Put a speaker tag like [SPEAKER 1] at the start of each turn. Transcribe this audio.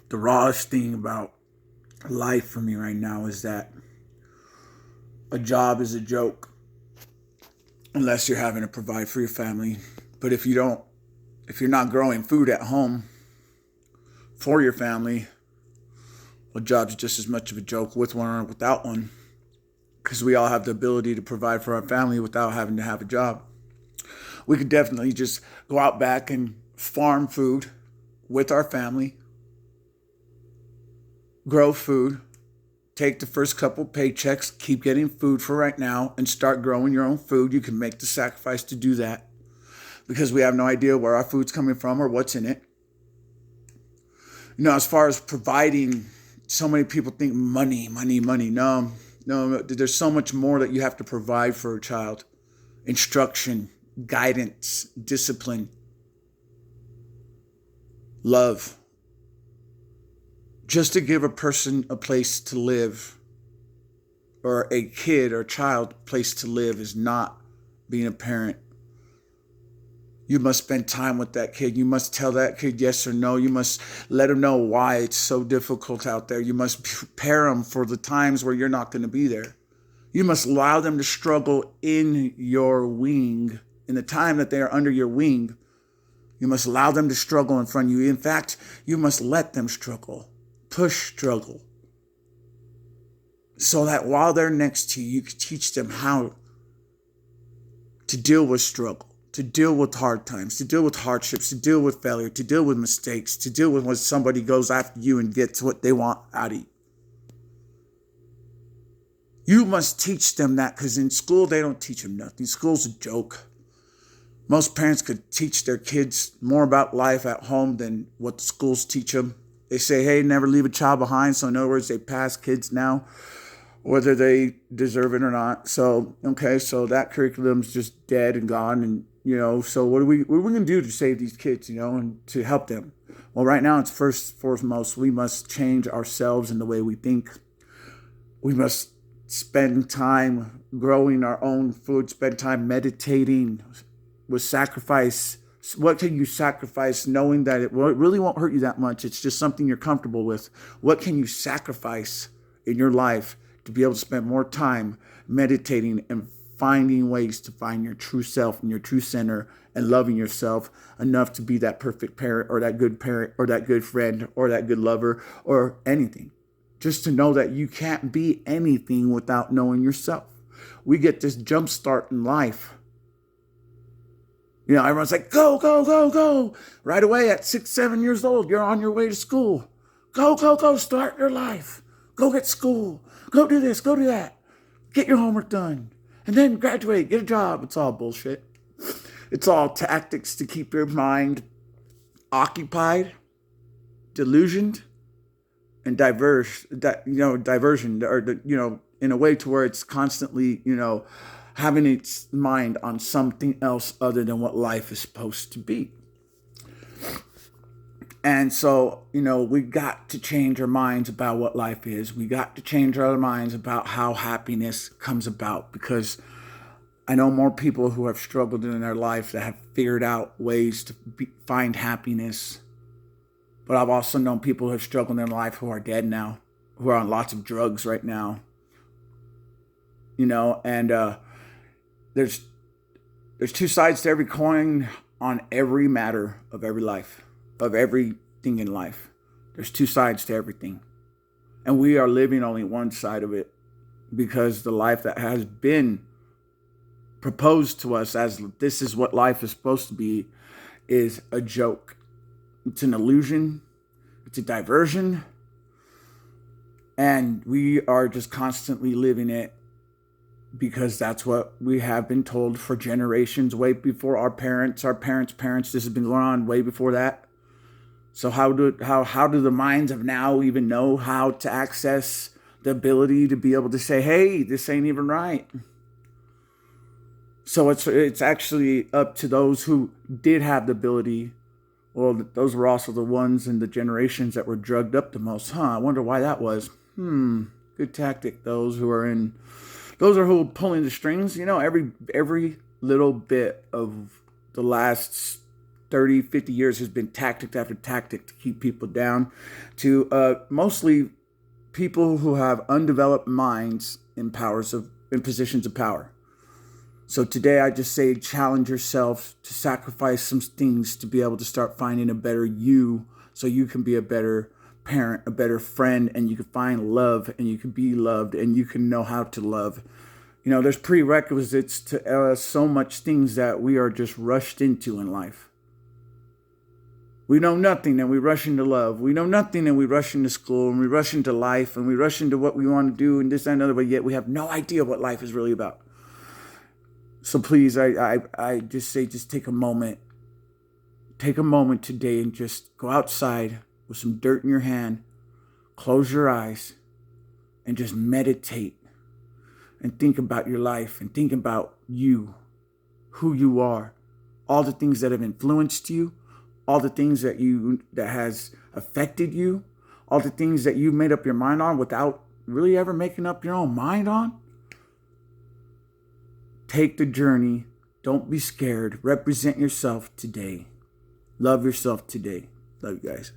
[SPEAKER 1] The rawest thing about life for me right now is that a job is a joke unless you're having to provide for your family. But if you're not growing food at home for your family, a job's just as much of a joke with one or without one. Because we all have the ability to provide for our family without having to have a job. We could definitely just go out back and farm food with our family, grow food, take the first couple paychecks, keep getting food for right now, and start growing your own food. You can make the sacrifice to do that because we have no idea where our food's coming from or what's in it. As far as providing, so many people think money, money, money. No, no, there's so much more that you have to provide for a child. Instruction, guidance, discipline, love. Just to give a person a place to live, or a kid or child a place to live, is not being a parent. You must spend time with that kid. You must tell that kid yes or no. You must let them know why it's so difficult out there. You must prepare them for the times where you're not going to be there. You must allow them to struggle in your wing. In the time that they are under your wing, you must allow them to struggle in front of you. In fact, you must let them struggle. Push struggle. So that while they're next to you, you can teach them how to deal with struggle, to deal with hard times, to deal with hardships, to deal with failure, to deal with mistakes, to deal with when somebody goes after you and gets what they want out of you. You must teach them that, because in school, they don't teach them nothing. School's a joke. Most parents could teach their kids more about life at home than what the schools teach them. They say, hey, never leave a child behind. So in other words, they pass kids now, whether they deserve it or not. So, okay, so that curriculum's just dead and gone. And, so what are we going to do to save these kids, and to help them? Well, right now, it's first and foremost, we must change ourselves in the way we think. We must spend time growing our own food, spend time meditating with sacrifice. What can you sacrifice knowing that it really won't hurt you that much? It's just something you're comfortable with. What can you sacrifice in your life to be able to spend more time meditating and finding ways to find your true self and your true center and loving yourself enough to be that perfect parent or that good friend or that good lover or anything? Just to know that you can't be anything without knowing yourself. We get this jump start in life. Everyone's like, go, go, go, go. Right away at 6, 7 years old, you're on your way to school. Go, go, go, start your life. Go get school. Go do this, go do that. Get your homework done. And then graduate, get a job. It's all bullshit. It's all tactics to keep your mind occupied, delusioned, and diversion, or, in a way to where it's constantly, having its mind on something else other than what life is supposed to be. And so, we got to change our minds about what life is. We got to change our minds about how happiness comes about, because I know more people who have struggled in their life that have figured out ways to find happiness. But I've also known people who have struggled in their life who are dead now, who are on lots of drugs right now. And there's two sides to every coin on every matter of every life, of everything in life. There's two sides to everything. And we are living only one side of it, because the life that has been proposed to us as this is what life is supposed to be is a joke. It's an illusion. It's a diversion. And we are just constantly living it because that's what we have been told for generations, way before our parents' parents. This has been going on way before that. So how do the minds of now even know how to access the ability to be able to say, hey, this ain't even right? So it's actually up to those who did have the ability. Well, those were also the ones in the generations that were drugged up the most. I wonder why that was. Good tactic. Those who are who are pulling the strings. Every little bit of the last 30, 50 years has been tactic after tactic to keep people down, to mostly people who have undeveloped minds in positions of power. So today I just say challenge yourself to sacrifice some things to be able to start finding a better you, so you can be a better parent, a better friend, and you can find love, and you can be loved, and you can know how to love. There's prerequisites to so much things that we are just rushed into in life. We know nothing and we rush into love. We know nothing and we rush into school, and we rush into life, and we rush into what we want to do and this, that, and other, but yet we have no idea what life is really about. So please, I just say, just take a moment. Take a moment today and just go outside with some dirt in your hand, close your eyes, and just meditate and think about your life and think about you, who you are, all the things that have influenced you, all the things that has affected you, all the things that you made up your mind on without really ever making up your own mind on. Take the journey. Don't be scared. Represent yourself today. Love yourself today. Love you guys.